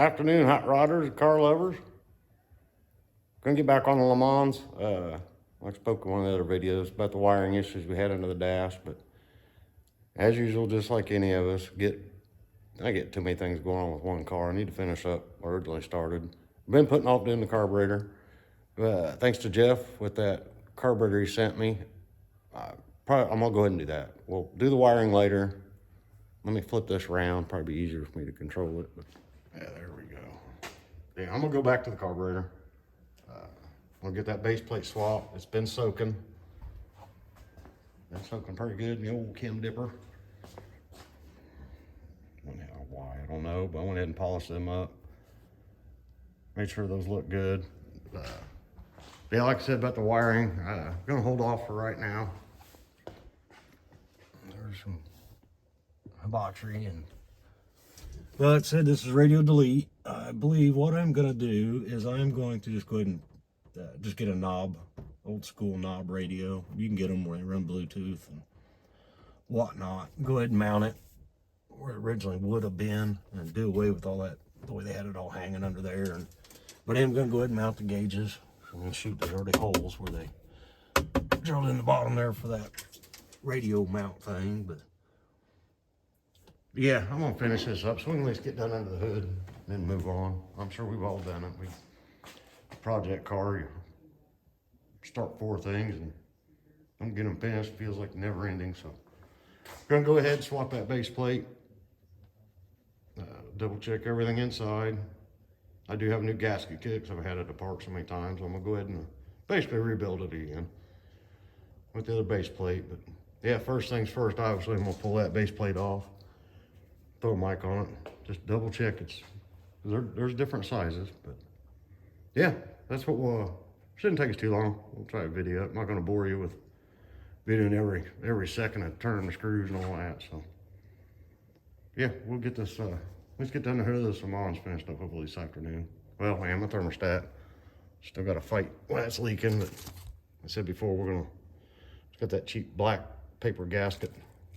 Afternoon, hot rodders, car lovers. Gonna get back on the lemans. I spoke in one of the other videos about the wiring issues we had under the dash, but as usual, just like any of us, I get too many things going on with one car. I need to finish up what I originally started. I've been putting off doing the carburetor. Thanks to Jeff with that carburetor he sent me. I'm gonna go ahead and do that. We'll do the wiring later. Let me flip this around. Probably be easier for me to control it. But yeah, there we go. Yeah, I'm gonna go back to the carburetor. We'll get that base plate swapped. It's been soaking. Been soaking pretty good in the old Kim dipper. Why, I don't know, but I went ahead and polished them up. Made sure those look good. Yeah, like I said about the wiring, I'm gonna hold off for right now. There's some hibachi and. Well, it said this is radio delete. I believe what I'm gonna do is I'm going to just go ahead and just get a knob, old school knob radio. You can get them where they run Bluetooth and whatnot. Go ahead and mount it where it originally would have been and do away with all that, the way they had it all hanging under there. But I'm gonna go ahead and mount the gauges. I'm gonna shoot the dirty holes where they drilled in the bottom there for that radio mount thing. But yeah, I'm gonna finish this up so we can at least get done under the hood and then move on. I'm sure we've all done it. Project car, you start 4 things and don't get them finished. Feels like never ending. So I'm gonna go ahead and swap that base plate, double check everything inside. I do have a new gasket kit because I've had it apart so many times. I'm gonna go ahead and basically rebuild it again with the other base plate. But yeah, first things first, obviously I'm gonna pull that base plate off, throw a mic on it, just double check there's different sizes. But yeah, that's what shouldn't take us too long. We'll try to video it. I'm not gonna bore you with videoing every second of turning the screws and all that. So yeah, we'll get this, let's get down the hood of this lemans finished up hopefully this afternoon. Well, I am a thermostat. Still got to fight when it's leaking, but I said before, it's got that cheap black paper gasket.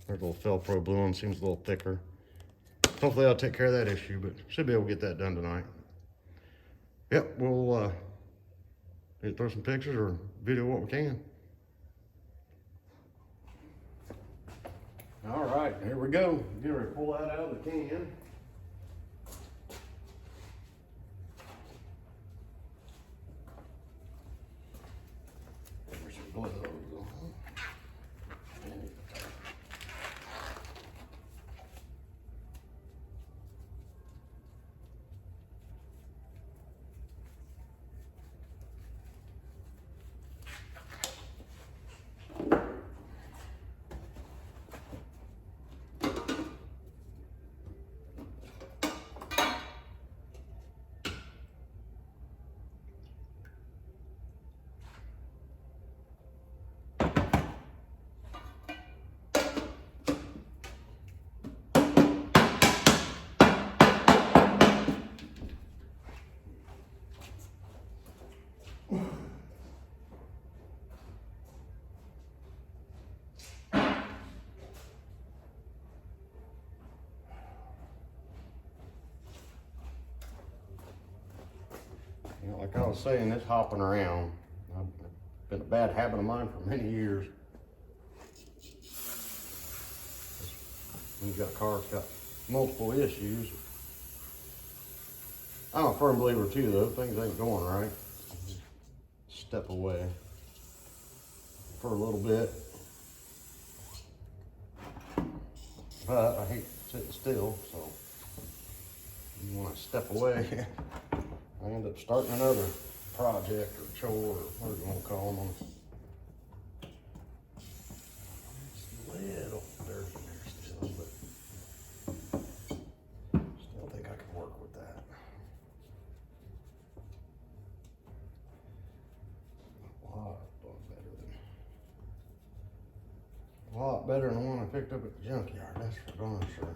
There's a little Felpro blue one, seems a little thicker. Hopefully I'll take care of that issue, but should be able to get that done tonight. Yep, we'll throw some pictures or video what we can. All right, here we go. Get ready to pull that out of the can. There's some gloves on. You know, like I was saying, this hopping around, it's been a bad habit of mine for many years. When you've got a car that's got multiple issues. I'm a firm believer too, though, things ain't going right. Step away for a little bit. But I hate sitting still, so you want to step away. I end up starting another project or chore or whatever you want to call them. It's a little dirty in there still, but still think I could work with that. A lot better than the one I picked up at the junkyard, that's for darn sure.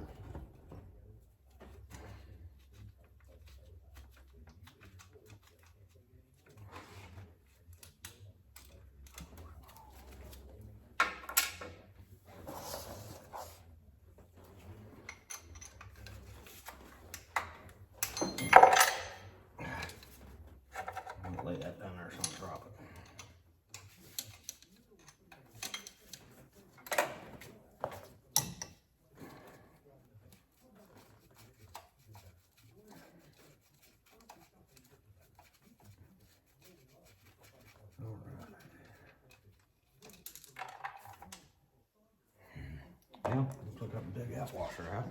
Yeah, let's hook up the big gas washer out.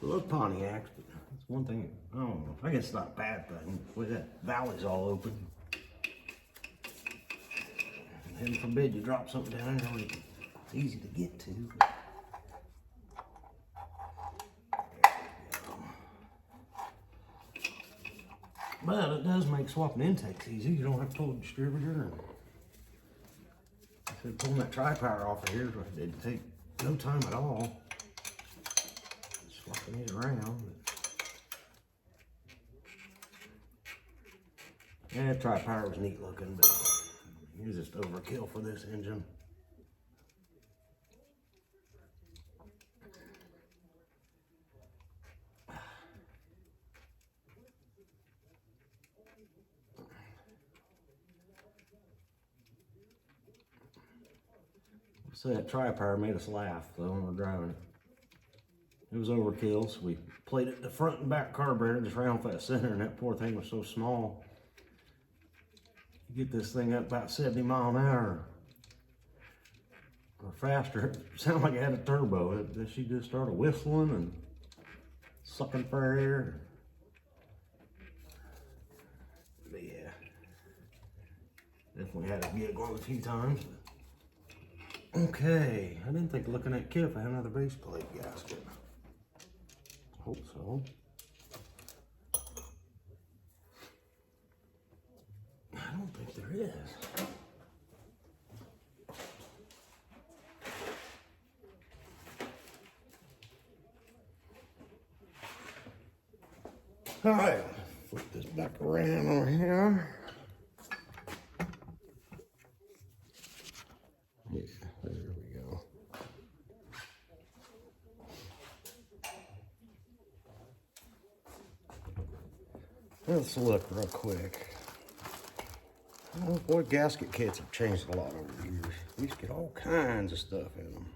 Those Pontiacs, but that's one thing, I don't know, I guess it's not a bad thing. With that valley's all open. Heaven forbid you drop something down there, it's easy to get to. But it does make swapping intakes easy. You don't have to pull the distributor. And pulling that tri-power off of here, it didn't take no time at all. Swapping it around. Yeah, tri-power was neat looking, but it was just overkill for this engine. So that tri-power made us laugh though when we're driving it. It was overkill, so we plated the front and back carburetor just right off that center, and that poor thing was so small. You get this thing up about 70 miles an hour or faster, it sounded like it had a turbo. She just started whistling and sucking for air. But yeah, definitely had to get one a few times. Okay, I didn't think looking at kit if I had another base plate gasket. Hope so. I don't think there is. All right, flip this back around over here. Yeah, there we go. Let's look real quick. Oh boy, gasket kits have changed a lot over the years. We used to get all kinds of stuff in them.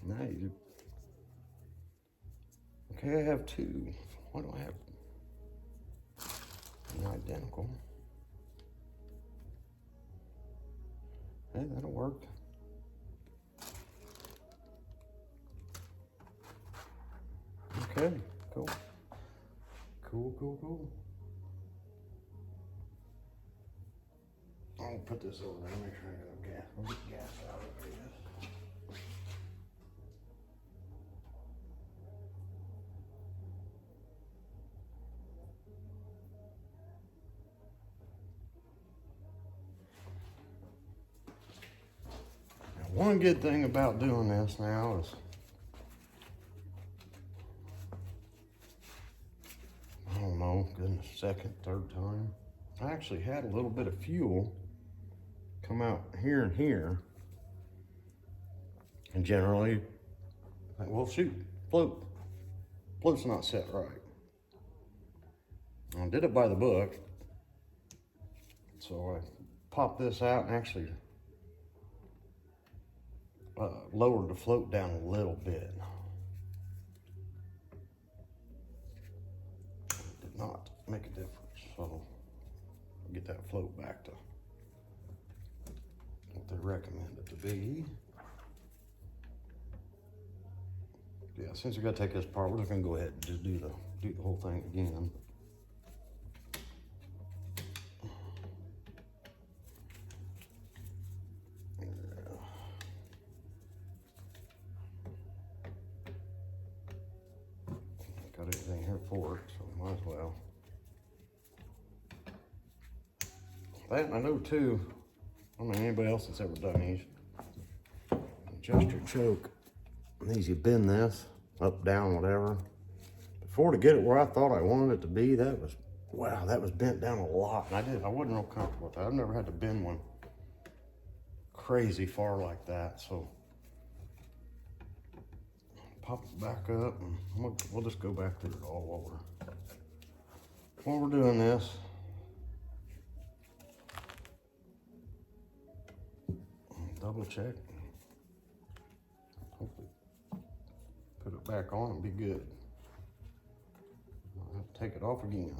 Now you do. Okay, I have two. Why do I have not identical? Hey, that'll work. Okay, cool. Cool. I'll put this over there, make sure I got no gas. I'll get gas out of this. Now, one good thing about doing this now is I don't know, goodness, second, third time. I actually had a little bit of fuel come out here and here. And generally, like, well, shoot, float's not set right. I did it by the book. So I popped this out and actually lowered the float down a little bit. It did not make a difference. So get that float back to what they recommend it to be. Yeah, since we got to take this apart, we're just gonna go ahead and just do the whole thing again. Got everything here for it, so might as well. That, and I know too, I don't know anybody else that's ever done these. Adjust your choke. These, you bend this up, down, whatever. Before, to get it where I thought I wanted it to be, that was, wow, that was bent down a lot. And I wasn't real comfortable with that. I've never had to bend one crazy far like that. So pop it back up, and we'll just go back through it all while we're doing this. Double check. Hopefully put it back on and be good. I'll have to take it off again.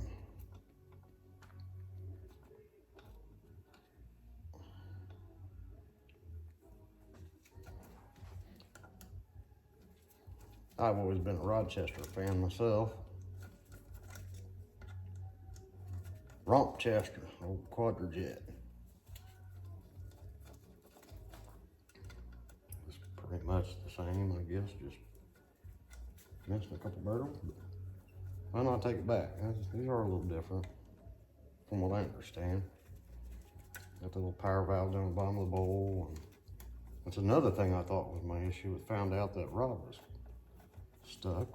I've always been a Rochester fan myself. Rompchester, old Quadrajet. It's pretty much the same, I guess, just missing a couple barrels. But why not take it back? These are a little different from what I understand. Got the little power valve down the bottom of the bowl. And that's another thing I thought was my issue. I found out that rod was stuck.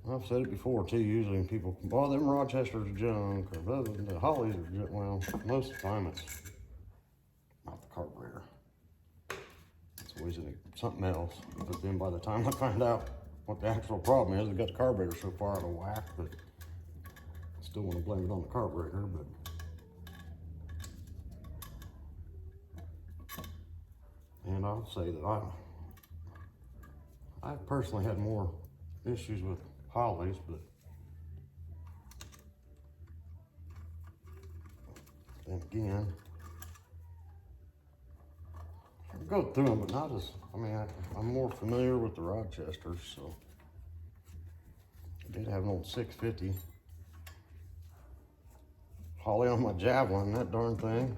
But I've said it before too. Usually people, well, them Rochesters are junk, or the Hollies are junk. Well, most of the time it's not the carburetor. It's always something else. But then by the time I find out what the actual problem is, I got the carburetor so far out of whack, but I still want to blame it on the carburetor. But and I'll say that I personally had more issues with Hollies, but then again, I go through them, but not as, I mean, I'm more familiar with the Rochesters, so I did have an old 650 Holly on my Javelin. That darn thing,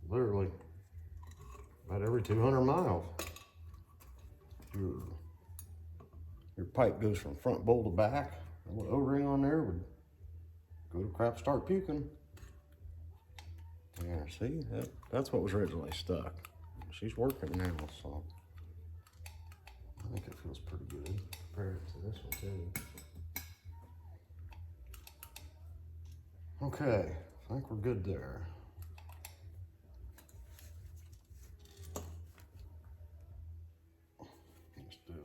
literally about every 200 miles. Your pipe goes from front bowl to back. A little O-ring on there would go to crap, start puking. Yeah, see, that's what was originally stuck. She's working now, so I think it feels pretty good compared to this one too. Okay, I think we're good there. There,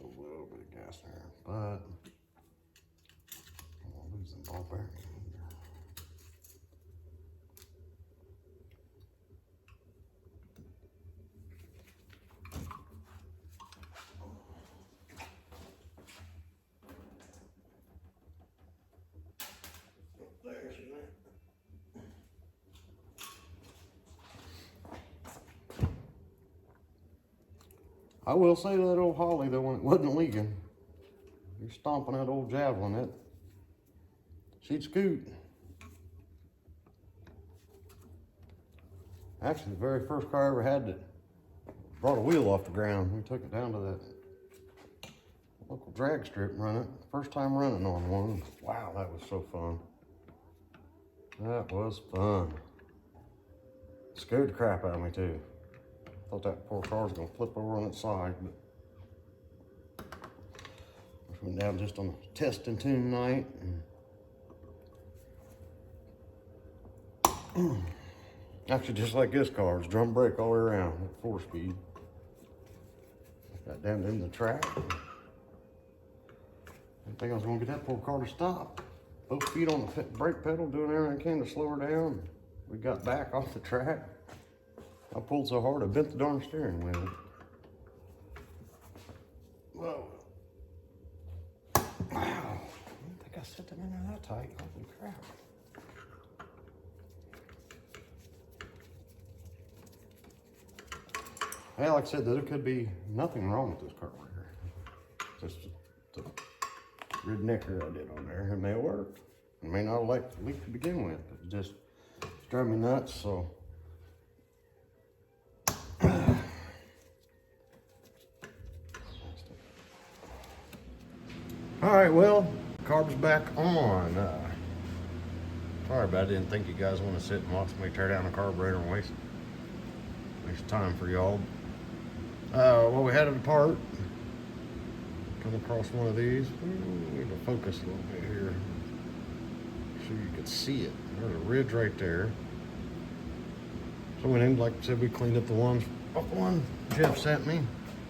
but I'm losing ball bearing here. There's that. I will say that old Holly though, when it wasn't leaking, you're stomping that old Javelin, she'd scoot. Actually, the very first car I ever had that brought a wheel off the ground, we took it down to that local drag strip and run it. First time running on one. Wow, that was so fun. That was fun. Scared the crap out of me too. Thought that poor car was gonna flip over on its side, but went down just on a test and tune night. And actually, just like this car, it's drum brake all the way around at 4-speed. Got down in the track. I didn't think I was gonna get that poor car to stop. Both feet on the brake pedal, doing everything I can to slow her down. We got back off the track. I pulled so hard I bent the darn steering wheel. Whoa. Wow, I didn't think I set them in there that tight. Holy crap. Hey, like I said, there could be nothing wrong with this carburetor. Just the rednecker I did on there. It may work. It may not like leak to begin with, but it just drove me nuts, so. All right, well, carb's back on. Sorry, but I didn't think you guys want to sit and watch me tear down a carburetor and waste time for y'all. Well, we had it apart. Come across one of these. We need to focus a little bit here so you can see it. There's a ridge right there. So we didn't, like I said, we cleaned up the one Jeff sent me.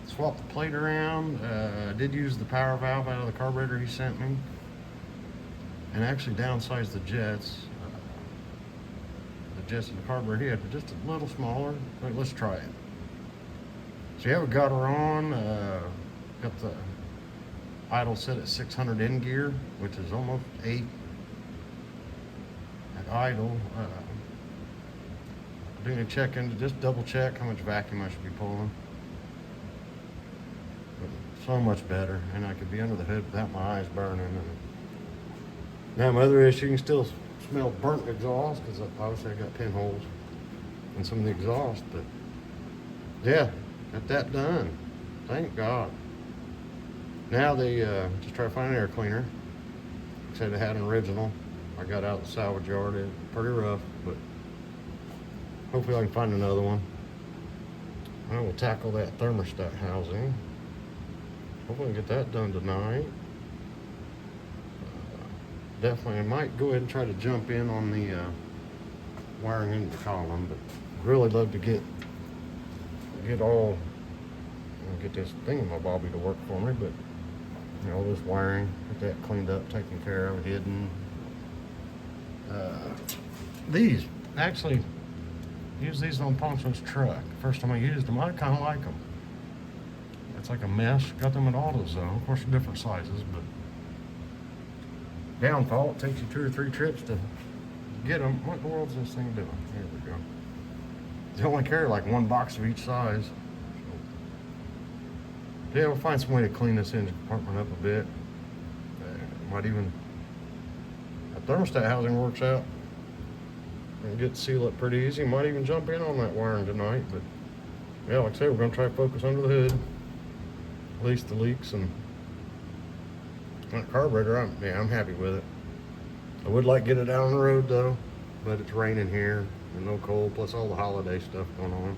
Swapped the plate around. I did use the power valve out of the carburetor he sent me, and actually downsized the jets. The jets in the carburetor he had were just a little smaller. But let's try it. So yeah, we got her on. Got the idle set at 600 in gear, which is almost 8 at idle. Doing a check in to just double check how much vacuum I should be pulling. But so much better, and I could be under the hood without my eyes burning. And now my other issue, you can still smell burnt exhaust because obviously I got pinholes in some of the exhaust, but yeah, got that done. Thank God. Now they just try to find an air cleaner. Said they had an original. I got out of the salvage yard. It's pretty rough, but hopefully I can find another one. I will tackle that thermostat housing. Hopefully I can get that done tonight. Definitely, I might go ahead and try to jump in on the wiring into the column, but really love to get all, get this thingamabobby to work for me, but all this wiring, get that cleaned up, taken care of, hidden. These, actually, use these on Poncho's truck. First time I used them, I kind of like them. It's like a mesh. Got them at AutoZone. Of course, they're different sizes, but downfall, it takes you 2 or 3 trips to get them. What in the world's this thing doing? Here we go. They only carry like 1 box of each size. So, yeah, we'll find some way to clean this engine compartment up a bit. Might even, that thermostat housing works out and get seal it pretty easy. Might even jump in on that wiring tonight, but yeah, like I say, we're gonna try to focus under the hood, release the leaks, and that carburetor, I'm happy with it. I would like to get it out on the road though, but it's raining here and no cold, plus all the holiday stuff going on.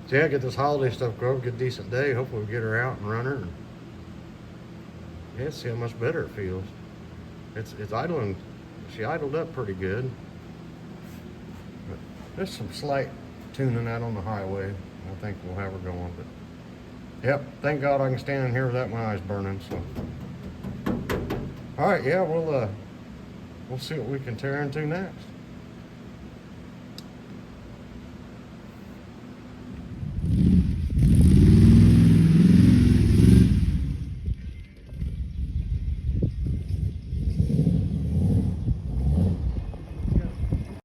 So yeah, get this holiday stuff going, get a decent day. Hopefully we get her out and run her. And yeah, see how much better it feels. It's idling. She idled up pretty good. But there's some slight tuning out on the highway. I think we'll have her going. But yep, thank God I can stand in here without my eyes burning. So all right, yeah, we'll see what we can tear into next.